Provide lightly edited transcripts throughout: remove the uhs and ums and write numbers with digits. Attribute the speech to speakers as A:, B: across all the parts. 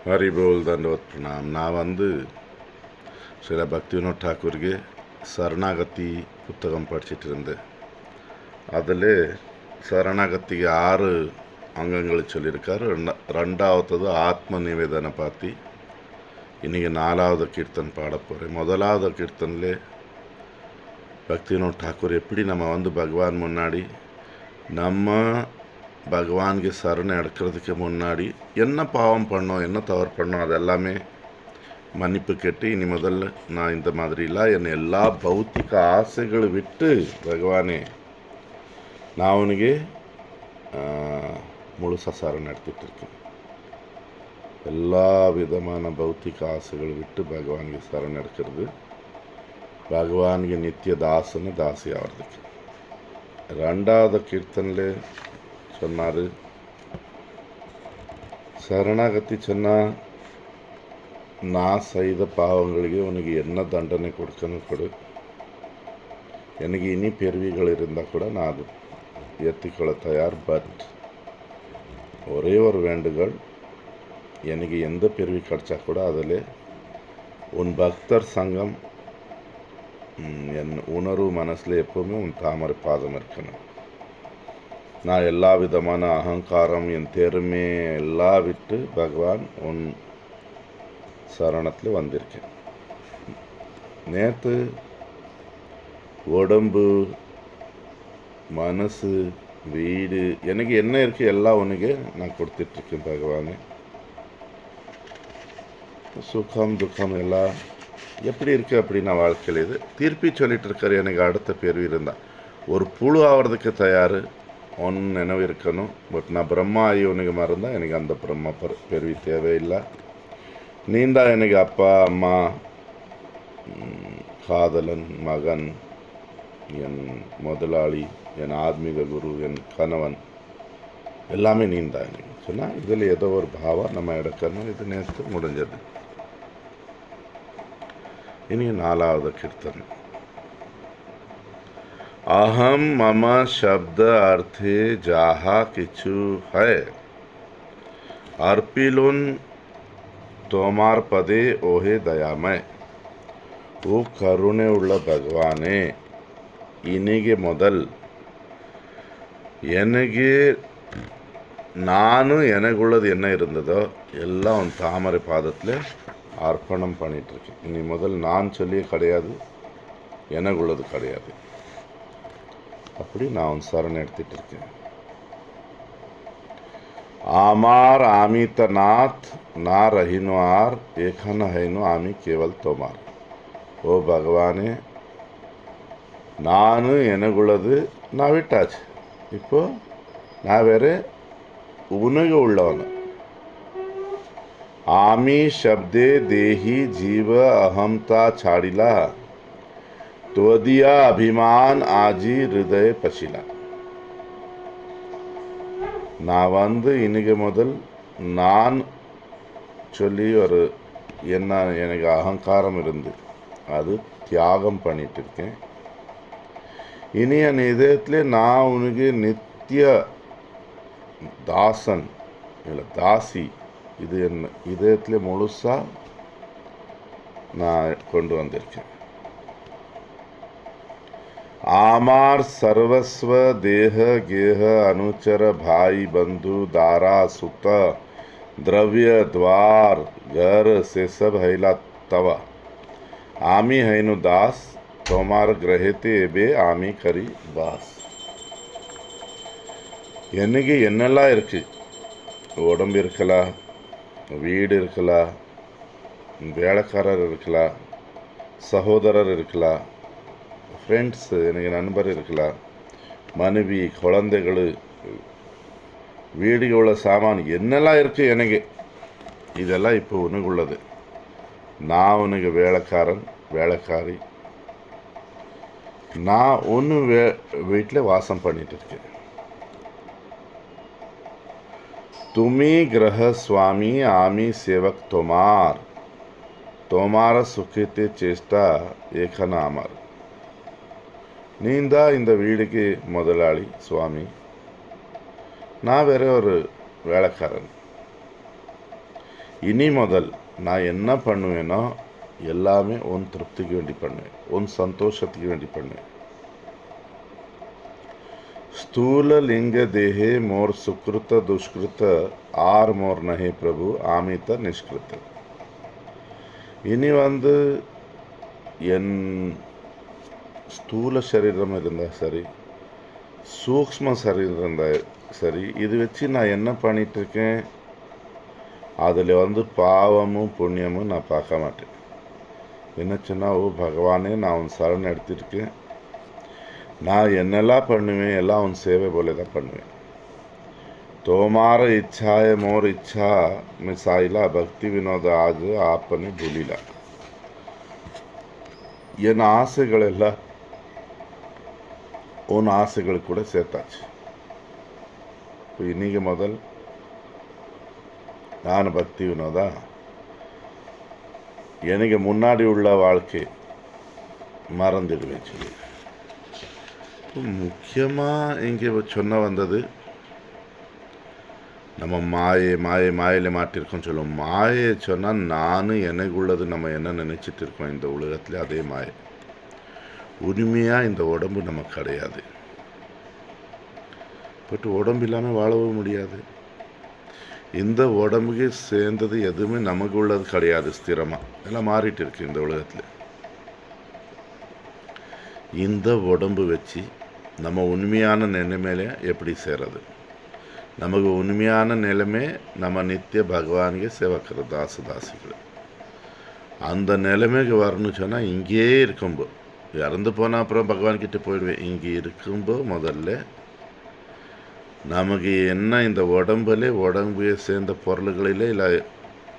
A: ஹரிபோல் தண்டவத் பிரணாம். நான் சில பக்திவினோத் டாக்கூர்ಗೆ சரணாகதி புத்தகம் படிச்சுட்டு இருந்தேன். அதில் சரணாகத்திக்கு 6 அங்கங்கள் சொல்லியிருக்காரு. ரெண்டாவது ஆத்ம நிவேதனை பார்த்து இன்றைக்கி 4வது கீர்த்தன் பாட போகிறேன். முதலாவது கீர்த்தனில் பக்திவினோத் டாக்கூர் எப்படி நம்ம பகவான் முன்னாடி நம்ம பகவானுக்கு சரணை எடுக்கிறதுக்கு முன்னாடி என்ன பாவம் பண்ணோம், என்ன தவறு பண்ணோம், அதெல்லாமே மன்னிப்பு கேட்டு இனி முதல்ல நான் இந்த மாதிரிலாம் என்னை எல்லா பௌத்திக ஆசைகளை விட்டு பகவானே நான் அவனுக்கு முழுசாக சரணை எடுத்துகிட்டு இருக்கேன். எல்லா விதமான பௌத்திக ஆசைகளை விட்டு பகவானுக்கு சரணை எடுக்கிறது பகவானுக்கு நித்திய தாசன்னு தாசி ஆகிறதுக்கு. ரெண்டாவது கீர்த்தனில் சொன்னார், சரணாகதி சொன்னால் நான் செய்த பாவங்களுக்கு உனக்கு என்ன தண்டனை கொடுக்கணும் கொடு, எனக்கு இனி பிறவிகள் இருந்தால் கூட நான் அது ஏற்றிக்கொள்ள தயார். பட் ஒரே ஒரு வேண்டுகோள், எனக்கு எந்த பிறவி கிடைச்சா கூட அதில் உன் பக்தர் சங்கம் என் உணர்வு மனசில் எப்போவுமே உன் தாமரை பாதம் இருக்கணும். நான் எல்லா விதமான அகங்காரம் என் தேருமே எல்லாம் விட்டு பகவான் உன் சரணத்தில் வந்திருக்கேன். நேற்று உடம்பு மனசு வீடு எனக்கு என்ன இருக்குது எல்லாம் உனக்கு நான் கொடுத்துட்ருக்கேன் பகவானே. சுகம் துக்கம் எல்லாம் எப்படி இருக்குது அப்படி நான் வாழ்க்கையில் இது திருப்பி சொல்லிட்டு இருக்காரு. எனக்கு அடுத்த பேர் இருந்தால் ஒரு புழு ஆகிறதுக்கு தயார் ஒன்று நினைவு இருக்கணும். பட் நான் பிரம்மா ஆகி உனக்கு மறந்தால் எனக்கு அந்த பிரம்மா பெருவி தேவையில்லை. நீந்தான் எனக்கு அப்பா அம்மா காதலன் மகன் என் முதலாளி என் ஆத்மீக குரு என் கணவன் எல்லாமே நீந்தான் எனக்கு சொன்னால் இதில் ஏதோ ஒரு பாவம் நம்ம எடுக்கணும். இது நேற்று முடிஞ்சது. இனி 4வது கீர்த்தனை. अहम मम शब्द अर्थे जाहा किछु है अर्पिलुन तोमार पदे ओहे दयामय. ओ करुणे उள்ள பகவானே, இனிಗೆ முதல் எனக்கு நானும் எனக்குள்ளது என்ன இருந்ததோ எல்லாம் உன் தாமரை பாதத்தில் அர்ப்பணம் பண்ணிகிட்ருக்கேன். இனி முதல் நான் சொல்லியே கிடையாது, எனக்குள்ளது கிடையாது. அப்படி நான் உன் சரணை எடுத்துட்டு இருக்கேன். आमार आमी तनाथ ना रहीनो आर एखन हैनो आमी केवल तोमार. ஓ பகவானே, நான் எனக்குள்ளது நான் விட்டாச்சு, இப்போ நான் வேறு உனக்கு உள்ளவன். आमी शब्दे देही जीव अहमता छाड़िला त्वदिया अभिमान आजी हृदय पशिला. நான் இன்னைக்கு முதல் நான் சொல்லி ஒரு என்ன எனக்கு அகங்காரம் இருந்து அது தியாகம் பண்ணிட்டு இருக்கேன். இனி என் இதயத்தில் நான் உனக்கு நித்திய தாசன் இல்லை தாசி, இது என் இதயத்தில் முழுசாக நான் கொண்டு வந்திருக்கேன். आमार सर्वस्व देह गेह अनुचर भाई बंधु दारा सुत द्रव्य द्वार घर से सब हैला तवा. आमी हैनु दास तोमार ग्रहेते एबे आमी करी बास. எனக்கு என்னெல்லாம் இருக்குது, உடம்பு இருக்கலாம், வீடு இருக்கலாம், வேலைக்காரர் இருக்கலாம், சகோதரர் இருக்கலாம், ஃப்ரெண்ட்ஸ் எனக்கு நண்பர் இருக்கலாம், மனைவி குழந்தைகள் வீடுக்கு உள்ள சாமான் என்னெல்லாம் இருக்குது எனக்கு இதெல்லாம் இப்போ உனக்கு உள்ளது. நான் உனக்கு வேலைக்காரன் வேலைக்காரி, நான் ஒன்று வீட்டில் வாசம் பண்ணிட்டு இருக்கேன். तुमी ग्रह स्वामी आमी सेवक तोमार तोमार सुखिते चेष्टा ஏகன அமர். நீந்தா இந்த வீடுக்கு முதலாளி சுவாமி, நான் வேற ஒரு வேலைக்காரன். இனி முதல் நான் என்ன பண்ணுவேனோ எல்லாமே உன் திருப்திக்கு வேண்டி பண்ணுவேன், உன் சந்தோஷத்துக்கு வேண்டி பண்ணுவேன். स्थूल लिंग देहे मोर सुकृत दुष्कृत आर मोर नहे प्रभु आमित निष्कृत. இனி என் ஸ்தூல சரீரம் இருந்தால் சரி, சூக்ஷ்ம சரீரம் இருந்தால் சரி, இது வச்சு நான் என்ன பண்ணிகிட்ருக்கேன், அதில் பாவமும் புண்ணியமும் நான் பார்க்க மாட்டேன். என்ன சொன்னால், ஓ பகவானே, நான் உன் சரண் எடுத்துருக்கேன், நான் என்னெல்லாம் பண்ணுவேன் எல்லாம் உன் சேவை போல தான் பண்ணுவேன். தோமார இச்சாய மோர் இச்சா மிசாயிலா பக்தி வினோத ஆஜ் ஆப்பனே புலிலா. என் ஆசைகளெல்லாம் உன் ஆசைகள் கூட சேர்த்தாச்சு. இப்போ இன்னைக்கு முதல் நான் பக்தி வினோதா, எனக்கு முன்னாடி உள்ள வாழ்க்கை மறந்துடுவேன் சொல்லி முக்கியமாக இங்கே சொன்ன வந்தது, நம்ம மாயில் மாட்டிருக்கோம் சொல்லுவோம். மாயை சொன்னால் நான் எனக்கு உள்ளது நம்ம என்ன நினச்சிட்டு இருக்கோம் இந்த உலகத்தில், அதே மாயை. உரிமையாக இந்த உடம்பு நமக்கு கிடையாது. பட் உடம்பு இல்லாமல் வாழவும் முடியாது. இந்த உடம்புக்கு சேர்ந்தது எதுவுமே நமக்கு உள்ளது கிடையாது. ஸ்திரமாக எல்லாம் மாறிட்டு இருக்கு இந்த உலகத்தில். இந்த உடம்பு வச்சு நம்ம உண்மையான நிலைமையில எப்படி சேரது? நமக்கு உண்மையான நிலைமை நம்ம நித்திய பகவானுக்கு சேவக்கிற தாசிகள். அந்த நிலைமைக்கு வரணும்னு சொன்னால் இங்கேயே இருக்கும்போ, இறந்து போனால் அப்புறம் பகவான்கிட்ட போயிடுவேன். இங்கே இருக்கும்போ முதல்ல நமக்கு என்ன இந்த உடம்பு சேர்ந்த பொருள்களில் இல்லை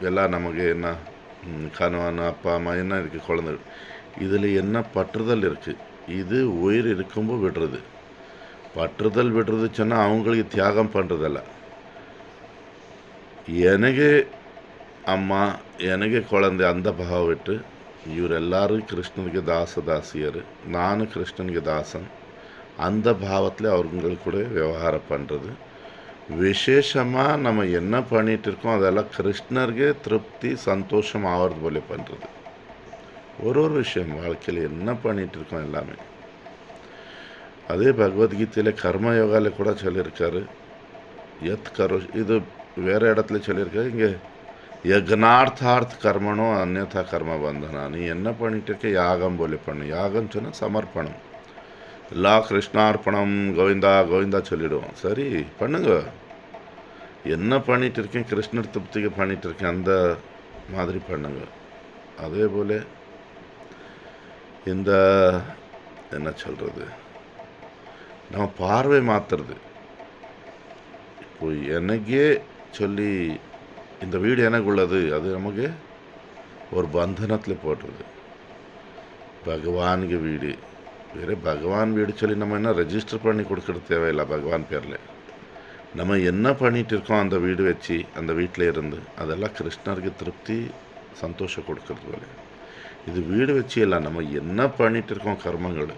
A: எல்லாம் நமக்கு என்ன கணவன் அப்பா அம்மா என்ன இருக்குது, குழந்தைகள், இதில் என்ன பற்றுதல் இருக்குது. இது உயிர் இருக்கும்போது விடுறது. பற்றுதல் விடுறது சொன்னால் அவங்களுக்கு தியாகம் பண்ணுறதில்ல. எனக்கு அம்மா எனக்கு குழந்தை அந்த பாவம் விட்டு இவர் எல்லாரும் கிருஷ்ணனுக்கு தாசியர், நானும் கிருஷ்ணனுக்கு தாசன், அந்த பாவத்தில் அவங்களுக்கு கூட விவகாரம் பண்ணுறது. விசேஷமாக நம்ம என்ன பண்ணிகிட்டு இருக்கோம் அதெல்லாம் கிருஷ்ணருக்கு திருப்தி சந்தோஷம் ஆகிறது போல பண்ணுறது. ஒரு விஷயம் வாழ்க்கையில் என்ன பண்ணிகிட்டு இருக்கோம் எல்லாமே. அதே பகவத்கீதையில் கர்ம யோகாவில் கூட சொல்லியிருக்காரு. இது வேறு இடத்துல சொல்லியிருக்காரு. இங்கே யக்னார்த்தார்த் கர்மனோ அந்நதா கர்ம பந்தனா. நீ என்ன பண்ணிட்டு இருக்க, யாகம் போல பண்ணு. யாகம் சொன்னால் சமர்ப்பணம். எல்லா கிருஷ்ணார்ப்பணம் கோவிந்தா கோவிந்தா சொல்லிவிடுவோம். சரி பண்ணுங்க, என்ன பண்ணிகிட்டு இருக்கேன், கிருஷ்ணர் திருப்திக்கு பண்ணிகிட்டு இருக்கேன், அந்த மாதிரி பண்ணுங்க. அதே போல் இந்த என்ன சொல்கிறது, நம்ம பார்வை மாற்றுறது. இப்போ எனக்கே சொல்லி இந்த வீடு எனக்கு உள்ளது, அது நமக்கு ஒரு பந்தனத்தில் போடுறது. பகவானுக்கு வீடு வேறு, பகவான் வீடு சொல்லி நம்ம என்ன ரெஜிஸ்டர் பண்ணி கொடுக்கறது தேவையில்லை. பகவான் பேரில் நம்ம என்ன பண்ணிகிட்டு இருக்கோம் அந்த வீடு வச்சு, அந்த வீட்டில் இருந்து அதெல்லாம் கிருஷ்ணருக்கு திருப்தி சந்தோஷம் கொடுக்கறது போல. இது வீடு வச்சு இல்லை, நம்ம என்ன பண்ணிகிட்டு இருக்கோம் கர்மங்கள்.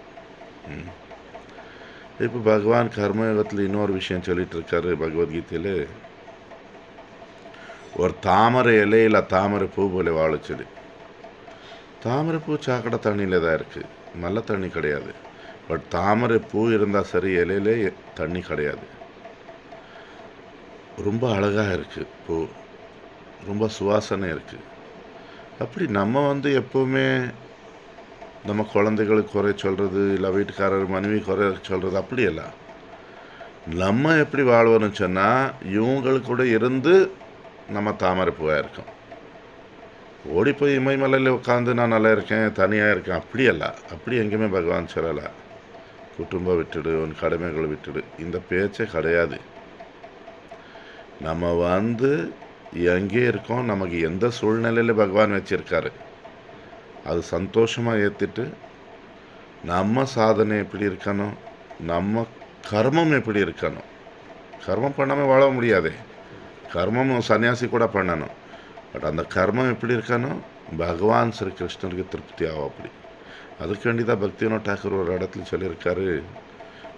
A: இப்போ பகவான் கர்மயோகத்தில் இன்னொரு விஷயம் சொல்லிட்டு இருக்காரு பகவத்கீதையில். ஒரு தாமரை இலையில் தாமரை பூ போல வாழ சொல்லி. தாமரை பூ சாக்கடை தண்ணியில் தான் இருக்குது, நல்ல தண்ணி கிடையாது. பட் தாமரை பூ இருந்தால் சரி, இலையிலே தண்ணி கிடையாது. ரொம்ப அழகாக இருக்குது பூ, ரொம்ப சுவாசனை இருக்குது. அப்படி நம்ம எப்போவுமே நம்ம குழந்தைகளுக்கு குறை சொல்கிறது, இல்லை வீட்டுக்காரர் மனைவி குறை சொல்கிறது, அப்படியெல்லாம் நம்ம எப்படி வாழ்வோன்னு சொன்னால், இவங்களுக்கு கூட இருந்து நம்ம தாமரை பூவாக இருக்கோம். ஓடி போய் இமயமலையில் உட்காந்து நான் நல்லா இருக்கேன், தனியாக இருக்கேன், அப்படியெல்லாம். அப்படி எங்கேயுமே பகவான் சொல்லலை. குடும்பம் விட்டுடு, உன் கடமைகளை விட்டுடு, இந்த பேச்சே கிடையாது. நம்ம எங்கே இருக்கோம், நமக்கு எந்த சூழ்நிலையில் பகவான் வச்சுருக்காரு, அது சந்தோஷமாக ஏற்றுட்டு நம்ம சாதனை எப்படி இருக்கணும், நம்ம கர்மம் எப்படி இருக்கணும். கர்மம் பண்ணாமல் வாழ முடியாதே. கர்மம் சன்னியாசி கூட பண்ணணும். பட் அந்த கர்மம் எப்படி இருக்கணும், பகவான் ஸ்ரீ கிருஷ்ணருக்கு திருப்தி ஆகும். அப்படி அதுக்கு வேண்டி தான் பக்தி வினோத் டாக்கூர் ஒரு இடத்துல சொல்லியிருக்காரு,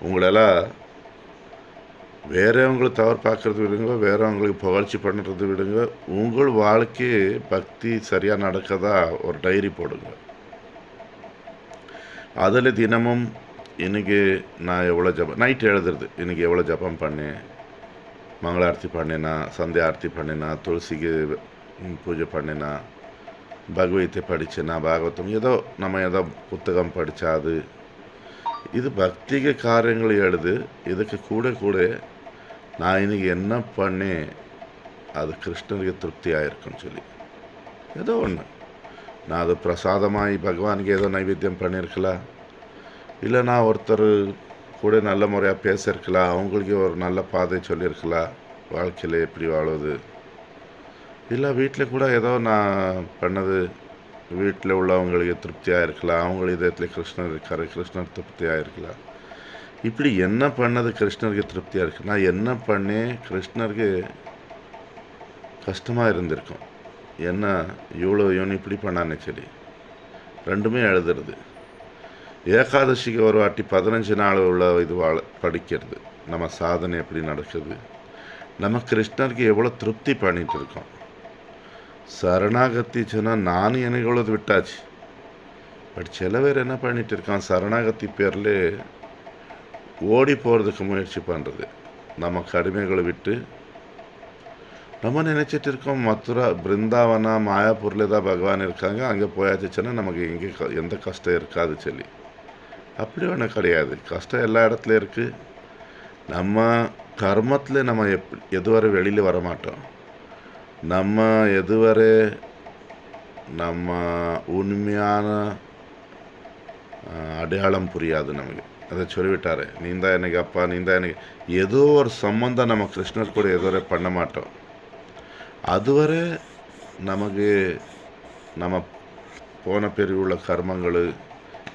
A: உங்களெல்லாம் வேறவங்களை தவறு பார்க்குறது விடுங்க, வேறவங்களுக்கு புகழ்ச்சி பண்ணுறது விடுங்க. உங்கள் வாழ்க்கையே பக்தி சரியாக நடக்கதா ஒரு டைரி போடுங்க. அதில் தினமும் இன்றைக்கி நான் எவ்வளோ ஜபம் நைட்டு எழுதுறது, இன்றைக்கி எவ்வளோ ஜபம் பண்ணேன், மங்களாரத்தி பண்ணினா, சந்தியா ஆரத்தி பண்ணினா, துளசிக்கு பூஜை பண்ணினா, பகவத்தை படித்தேனா, பாகவதம் ஏதோ புத்தகம் படித்தா அது இது பக்திக காரியங்கள் எழுது. இதுக்கு கூட நான் இன்னைக்கு என்ன பண்ணேன் அது கிருஷ்ணருக்கு திருப்தியாக இருக்குன்னு சொல்லி ஏதோ ஒன்று நான் அது பிரசாதமாகி பகவானுக்கு ஏதோ நைவேத்தியம் பண்ணியிருக்கலாம், இல்லை நான் ஒருத்தர் கூட நல்ல முறையாக பேசியிருக்கலாம், அவங்களுக்கு ஒரு நல்ல பாதை சொல்லியிருக்கலாம் வாழ்க்கையில் எப்படி வாழுவது, இல்லை வீட்டில் கூட ஏதோ நான் பண்ணது வீட்டில் உள்ளவங்களுக்கு திருப்தியாக இருக்கலாம், அவங்க இதயத்தில் கிருஷ்ணர் இருக்கார், கிருஷ்ணர் திருப்தியாக இருக்கலாம். இப்படி என்ன பண்ணது கிருஷ்ணருக்கு திருப்தியாக இருக்கு, நான் என்ன பண்ணேன் கிருஷ்ணருக்கு கஷ்டமாக இருந்திருக்கும், என்ன இவ்வளோ இவன் இப்படி பண்ணான்னு சரி ரெண்டுமே எழுதுறது. ஏகாதசிக்கு ஒரு வாட்டி 15 நாள் உள்ள இது படிக்கிறது, நம்ம சாதனை எப்படி நடக்குது, நம்ம கிருஷ்ணருக்கு எவ்வளோ திருப்தி பண்ணிகிட்டு இருக்கோம். சரணாகத்தி சொன்னால் நானும் எனக்கு எவ்வளோது விட்டாச்சு. பட் சில பேர் என்ன பண்ணிகிட்டு இருக்கான், சரணாகத்தி பேரில் ஓடி போகிறதுக்கு முயற்சி பண்ணுறது. நம்ம கடுமைகளை விட்டு நம்ம நினச்சிட்டு இருக்கோம் மதுரா பிருந்தாவனா மாயாப்பூரில் தான் பகவான் இருக்காங்க, அங்கே போயாச்சுன்னா நமக்கு எங்கே எந்த கஷ்டம் இருக்காது சொல்லி. அப்படி ஒன்றும் கிடையாது, கஷ்டம் எல்லா இடத்துலையும் இருக்குது. நம்ம கர்மத்தில் நம்ம எதுவரை வெளியில் வர மாட்டோம், நம்ம எதுவரை நம்ம உண்மையான அடையாளம் புரியாது நமக்கு. அதை சொல்லிவிட்டாரு, நீந்தான் எனக்கு அப்பா, நீந்தான் எனக்கு ஏதோ ஒரு சம்பந்தம் நம்ம கிருஷ்ணர் கூட எதுவரை பண்ண மாட்டோம். அதுவரை நமக்கு நம்ம போன பிரிவில் உள்ள கர்மங்கள்,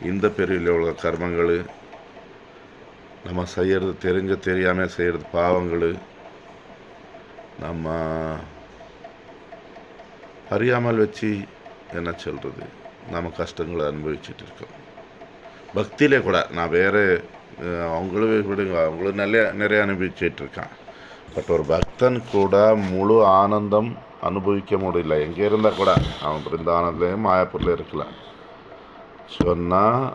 A: இந்த பிரிவில் உள்ள கர்மங்கள், நம்ம செய்கிறது தெரியாமல் செய்கிறது பாவங்கள், நம்ம அறியாமல் வச்சு என்ன சொல்கிறது நம்ம கஷ்டங்களை அனுபவிச்சுட்டு இருக்கோம். பக்தியிலே கூட நான் வேறு அவங்களும் விடுங்க, அவங்களும் நிறைய அனுபவிச்சிட்ருக்கான். பட் ஒரு பக்தன் கூட முழு ஆனந்தம் அனுபவிக்க முடியல, எங்கே இருந்தால் கூட அவன் பிருந்தாவனத்துலேயும் மாயாப்பூரில் இருக்கலாம் சொன்னால்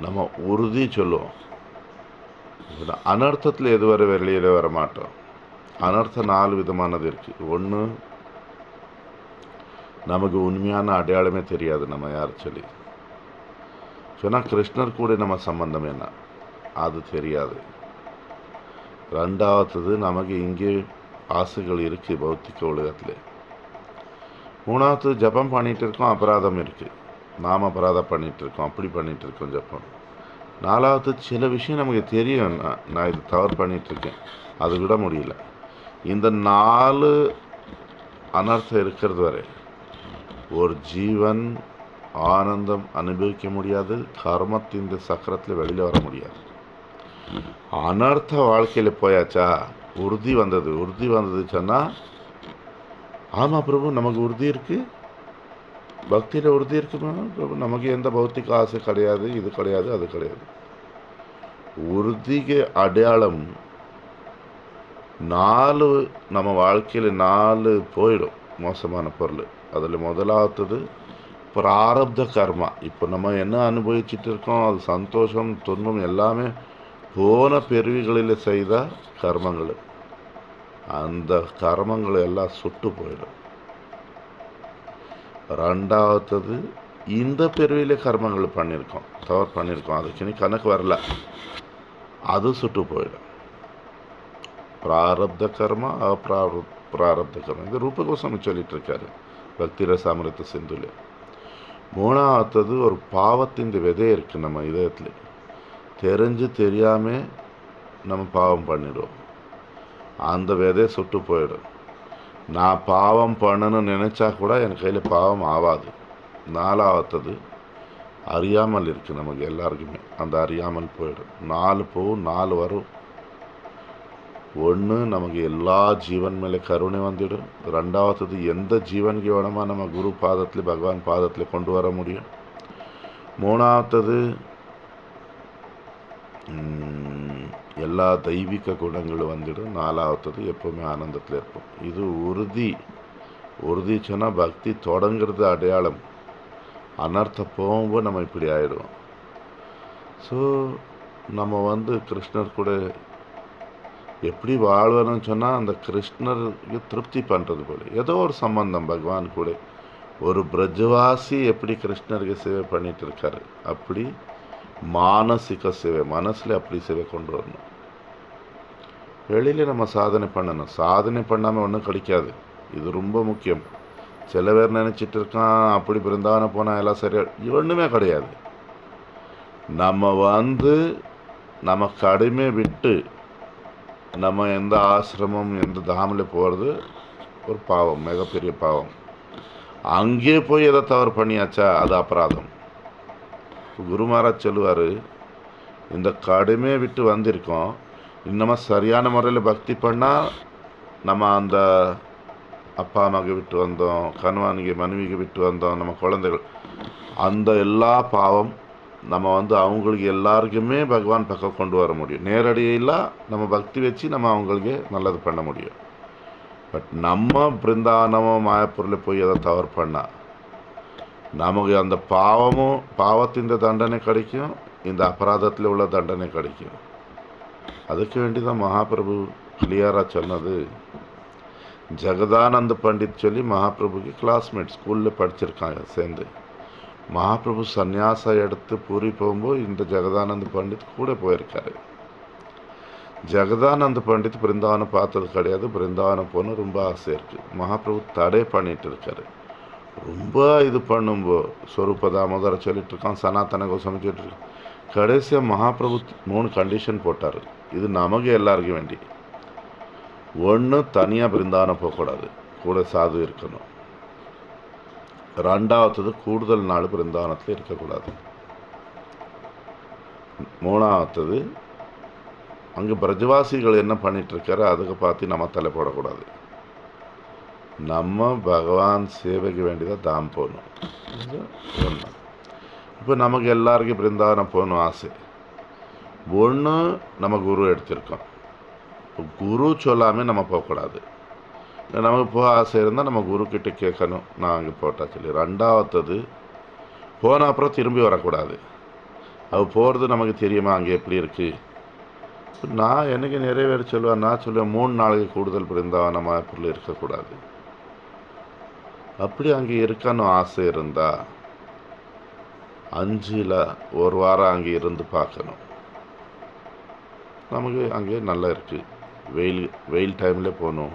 A: நம்ம உறுதி சொல்லுவோம். அனர்த்தத்தில் எதுவரை வெளியில் வர மாட்டோம். அனர்த்தம் 4 விதமானது இருக்குது. ஒன்று, நமக்கு உண்மையான அடையாளமே தெரியாது நம்ம யார் சொல்லி சொன்னால் கிருஷ்ணர் கூட நம்ம சம்பந்தம் என்ன அது தெரியாது. ரெண்டாவது, நமக்கு இங்கே ஆசைகள் இருக்குது பௌத்திக உலகத்தில். மூணாவது, ஜபம் பண்ணிகிட்டு இருக்கோம், அபராதம் இருக்குது, நாம் அபராதம் பண்ணிகிட்ருக்கோம், அப்படி பண்ணிகிட்ருக்கோம் ஜபம். நாலாவது, சில விஷயம் நமக்கு தெரியும், நான் இது தவறு பண்ணிகிட்ருக்கேன், அது விட முடியல. இந்த 4 அனர்த்தம் இருக்கிறது வரை ஒரு ஜீவன் ஆனந்தம் அனுபவிக்க முடியாது, கர்மத்தின் சக்கரத்தில் வெளியில் வர முடியாது. அனர்த்த வாழ்க்கையில் போயாச்சா, உறுதி வந்தது சொன்னால் ஆமாம் பிரபு நமக்கு உறுதி இருக்குது, பக்தியில் உறுதி இருக்குமா பிரபு, நமக்கு எந்த பௌத்திக ஆசை கிடையாது, இது கிடையாது, அது கிடையாது. உறுதிக்கு அடையாளம் 4 நம்ம வாழ்க்கையில் 4 போயிடும் மோசமான பொருள். அதில் முதலாவது பிராரப்த கர்மா. இப்போ நம்ம என்ன அனுபவிச்சுட்டு இருக்கோம், அது சந்தோஷம் துன்பம் எல்லாமே போன பிறவிகளில் செய்த கர்மங்கள். அந்த கர்மங்கள் எல்லாம் சுட்டு போயிடும். ரெண்டாவது, இந்த பிறவியில் கர்மங்கள் பண்ணியிருக்கோம், தவறு பண்ணியிருக்கோம், அதுக்கு கணக்கு வரல, அது சுட்டு போயிடும். பிராரப்த கர்மா பிராரப்த கர்மா, இது ரூப கோஸ்வாமி சொல்லிட்டு இருக்காரு பக்தி ரசாமிருத சிந்துல. மூணாவது, ஒரு பாவத்தின் விதை இருக்குது நம்ம இதயத்தில், தெரிஞ்சு தெரியாமல் நம்ம பாவம் பண்ணிடுவோம், அந்த விதையை சுட்டு போயிடும். நான் பாவம் பண்ணணும்னு நினச்சா கூட என் கையில் பாவம் ஆகாது. நாலாவது, அறியாமல் இருக்குது நமக்கு எல்லாருக்குமே, அந்த அறியாமல் போயிடும். 4 போகும், 4 வரும். ஒன்று, நமக்கு எல்லா ஜீவன் மேலே கருணை வந்துடும். ரெண்டாவது, எந்த ஜீவனுக்கு வேணுமா நம்ம குரு பாதத்தில் பகவான் பாதத்தில் கொண்டு வர முடியும். மூணாவது, எல்லா தெய்வீக குணங்களும் வந்துடும். 4வது எப்போவுமே ஆனந்தத்தில் இருப்போம். இது உறுதி. உறுதி சொன்னால் பக்தி தொடங்கிறது அடையாளம். அனர்த்தம் போகும்போது நம்ம இப்படி ஆயிடுவோம். ஸோ நம்ம கிருஷ்ணர் கூட எப்படி வாழ்வணும்னு சொன்னால் அந்த கிருஷ்ணருக்கு திருப்தி பண்ணுறது போல ஏதோ ஒரு சம்பந்தம் பகவான் கூட. ஒரு பிரஜவாசி எப்படி கிருஷ்ணருக்கு சேவை பண்ணிட்டு இருக்காரு, அப்படி மானசிக சேவை, மனசில் அப்படி சேவை கொண்டு வரணும். வெளியில் நம்ம சாதனை பண்ணணும். சாதனை பண்ணாமல் ஒன்றும் கிடைக்காது. இது ரொம்ப முக்கியம். சில பேர் நினச்சிட்டு இருக்கான் அப்படி பிருந்தாவனம் போனால் எல்லாம் சரியா, ஒன்றுமே கிடையாது. நம்ம கடுமை விட்டு நம்ம எந்த ஆசிரமம் எந்த தாமில் போகிறது ஒரு பாவம், மிகப்பெரிய பாவம். அங்கே போய் எதை தவறு பண்ணியாச்சா அது அபராதம். குரு மகாராஜ் சொல்லுவார், இந்த கடுமையை விட்டு வந்திருக்கோம், இன்னமும் சரியான முறையில் பக்தி பண்ணால் நம்ம அந்த அப்பா அம்மாவுக்கு விட்டு வந்தோம், கணவனுக்கு மனைவிக்கு விட்டு வந்தோம், நம்ம குழந்தைகள், அந்த எல்லா பாவம் நம்ம அவங்களுக்கு எல்லாருக்குமே பகவான் பக்கம் கொண்டு வர முடியும். நேரடியில் நம்ம பக்தி வச்சு நம்ம அவங்களுக்கு நல்லது பண்ண முடியும். பட் நம்ம பிருந்தாவனமோ மாயப்பூரில் போய் அதை தவறு பண்ணால் நமக்கு அந்த பாவத்தின் தண்டனை கிடைக்கும், இந்த அபராதத்தில் உள்ள தண்டனை கிடைக்கும். அதுக்கு வேண்டி தான் மகாபிரபு கிளியராக சொன்னது. ஜெகதானந்த பண்டித் சொல்லி மகாபிரபுக்கு கிளாஸ்மேட், ஸ்கூலில் படிச்சிருக்காங்க சேர்ந்து. மகாபிரபு சந்நியாசம் எடுத்து பூரி போகும்போது இந்த ஜெகதானந்த பண்டித் கூட போயிருக்காரு. ஜெகதானந்த பண்டித் பிருந்தாவனம் பார்த்தது கிடையாது. பிருந்தாவனம் போகணும் ரொம்ப ஆசை இருக்குது. மகாபிரபு தடை பண்ணிட்டு இருக்காரு. ரொம்ப இது பண்ணும்போது ஸ்வரூப தாமோதர சொல்லிட்டு இருக்கான், சனாதன கோஸ்வாமி சொல்லிட்டு இருக்கான். கடைசியாக மகாபிரபு 3 கண்டிஷன் போட்டார். இது நமக்கு எல்லாருக்கும் வேண்டி. ஒன்று, தனியாக பிருந்தாவனம் போகக்கூடாது, கூட சாது இருக்கணும். 2வது, கூடுதல் நாள் பிருந்தாவனத்தில் இருக்கக்கூடாது. 3வது, அங்கே பிரஜவாசிகள் என்ன பண்ணிகிட்ருக்காரோ அதுக்கு பார்த்து நம்ம தலை போடக்கூடாது. நம்ம பகவான் சேவைக்கு வேண்டிதான் தாம் போகணும். இது ஒன்று. இப்போ நமக்கு எல்லாருக்கும் பிருந்தாவனம் போகணும் ஆசை. ஒன்று, நம்ம குரு எடுத்திருக்கோம். இப்போ குரு சொல்லாமல் நம்ம போகக்கூடாது. நமக்கு போக ஆசை இருந்தால் நம்ம குருக்கிட்ட கேட்கணும், நான் அங்கே போட்டா சொல்லி. 2வது, போன அப்புறம் திரும்பி வரக்கூடாது. அது போகிறது நமக்கு தெரியுமா அங்கே எப்படி இருக்குது. நான் எனக்கு நிறைய பேர் சொல்லுவேன், நான் சொல்லுவேன் 3 நாளைக்கு கூடுதல் பிருந்தாவனம் மாயப்பூரில் இருக்கக்கூடாது. அப்படி அங்கே இருக்கணும் ஆசை இருந்தால் 5ல் 1 வாரம் அங்கே இருந்து பார்க்கணும். நமக்கு அங்கே நல்லா இருக்குது. வெயில் டைமில் போகணும்,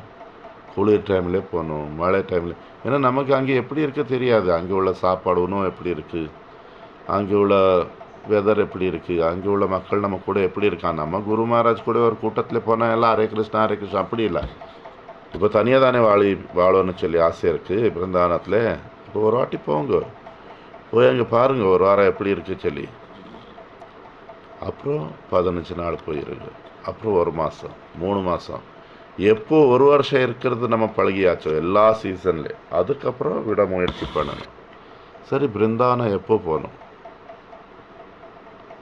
A: குளிர் டைமில் போகணும், மழை டைமில். ஏன்னா நமக்கு அங்கே எப்படி இருக்க தெரியாது. அங்கே உள்ள சாப்பாடு உணவு எப்படி இருக்குது, அங்கே உள்ள வெதர் எப்படி இருக்குது, அங்கே உள்ள மக்கள் நம்ம கூட எப்படி இருக்காங்க. நம்ம குரு மகாராஜ் கூட ஒரு கூட்டத்தில் போனால் எல்லாம் ஹரே கிருஷ்ணா ஹரே கிருஷ்ணா அப்படி இல்லை. இப்போ தனியாக தானே வாழணும்னு சொல்லி ஆசை இருக்குது பிருந்தாவனத்தில். இப்போ ஒரு வாட்டி போங்க, போய் அங்கே பாருங்கள் 1 வாரம் எப்படி இருக்குது சொல்லி. அப்புறம் 15 நாள் போயிருங்க. அப்புறம் 1 மாதம், 3 மாதம், எப்போ 1 வருஷம் இருக்கிறது நம்ம பழகியாச்சோ எல்லா சீசன்லேயும், அதுக்கப்புறம் விட முயற்சி பண்ணணும். சரி, பிருந்தாவனம் எப்போ போகணும்?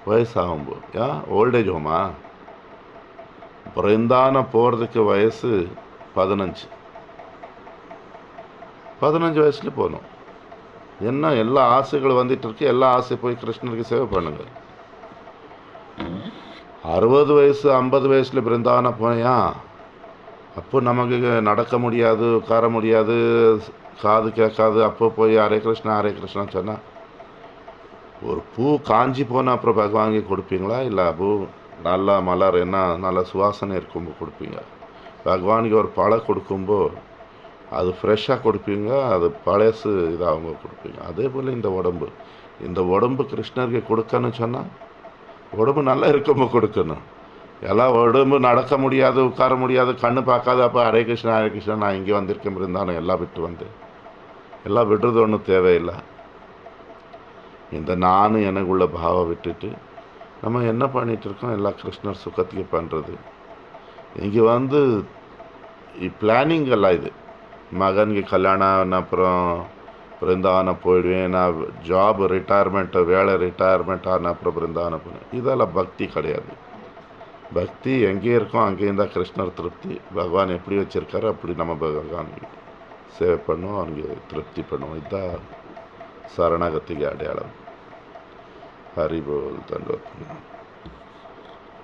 A: வயசாகும்போது. ஏன் ஓல்டேஜ் ஹோமா? பிருந்தாவனம் போகிறதுக்கு வயசு 15. 15 வயசுல போகணும். என்ன எல்லா ஆசைகள் வந்துட்டு இருக்கு, எல்லா ஆசை போய் கிருஷ்ணருக்கு சேவை பண்ணுங்க. 60 வயசு 50 வயசில் பிருந்தாவனம் போனையா, அப்போ நமக்கு நடக்க முடியாது, உட்கார முடியாது, காது கேட்காது. அப்போ போய் ஹரே கிருஷ்ணா சொன்னால் ஒரு பூ காஞ்சி போனால் அப்புறம் பகவானுக்கு கொடுப்பீங்களா? இல்லை பூ நல்லா மலர் என்ன நல்லா சுவாசனை இருக்கும்போது கொடுப்பீங்க. பகவானுக்கு ஒரு பழம் கொடுக்கும்போது அது ஃப்ரெஷ்ஷாக கொடுப்பீங்க, அது பழசு இதாக கொடுப்பீங்க. அதே போல் இந்த உடம்பு கிருஷ்ணருக்கு கொடுக்கணும்னு சொன்னால் உடம்பு நல்லா இருக்கும்போது கொடுக்கணும். எல்லாம் உடம்பு நடக்க முடியாது, உட்கார முடியாது, கண்ணு பார்க்காது. அப்போ ஹரே கிருஷ்ணா நான் இங்கே வந்திருக்கேன் இருந்தாலும் எல்லாம் எல்லாம் விடுறது ஒன்றும் தேவையில்லை. இந்த நானும் எனக்குள்ள பாவம் விட்டுட்டு நம்ம என்ன பண்ணிகிட்ருக்கோம், எல்லா கிருஷ்ணர் சுகத்துக்கு பண்ணுறது. இங்கே பிளானிங் எல்லாம் இது. மகனுக்கு கல்யாணம் அப்புறம் பிருந்தாவனம் போயிடுவேன், நான் ஜாப் ரிட்டையர்மெண்ட்டு வேலை ரிட்டையர்மெண்ட் ஆன அப்புறம் பிருந்தாவனம் போனேன். இதெல்லாம் பக்தி கிடையாது. பக்தி எங்கே இருக்கோ அங்கேயும் தான் கிருஷ்ணர் திருப்தி. பகவான் எப்படி வச்சுருக்காரோ அப்படி நம்ம பகவான் சேவை பண்ணுவோம், அவனுக்கு திருப்தி பண்ணுவோம். இதுதான் சரணாகதிக்கு அடையாளம். ஹரி போல் தண்டோத்.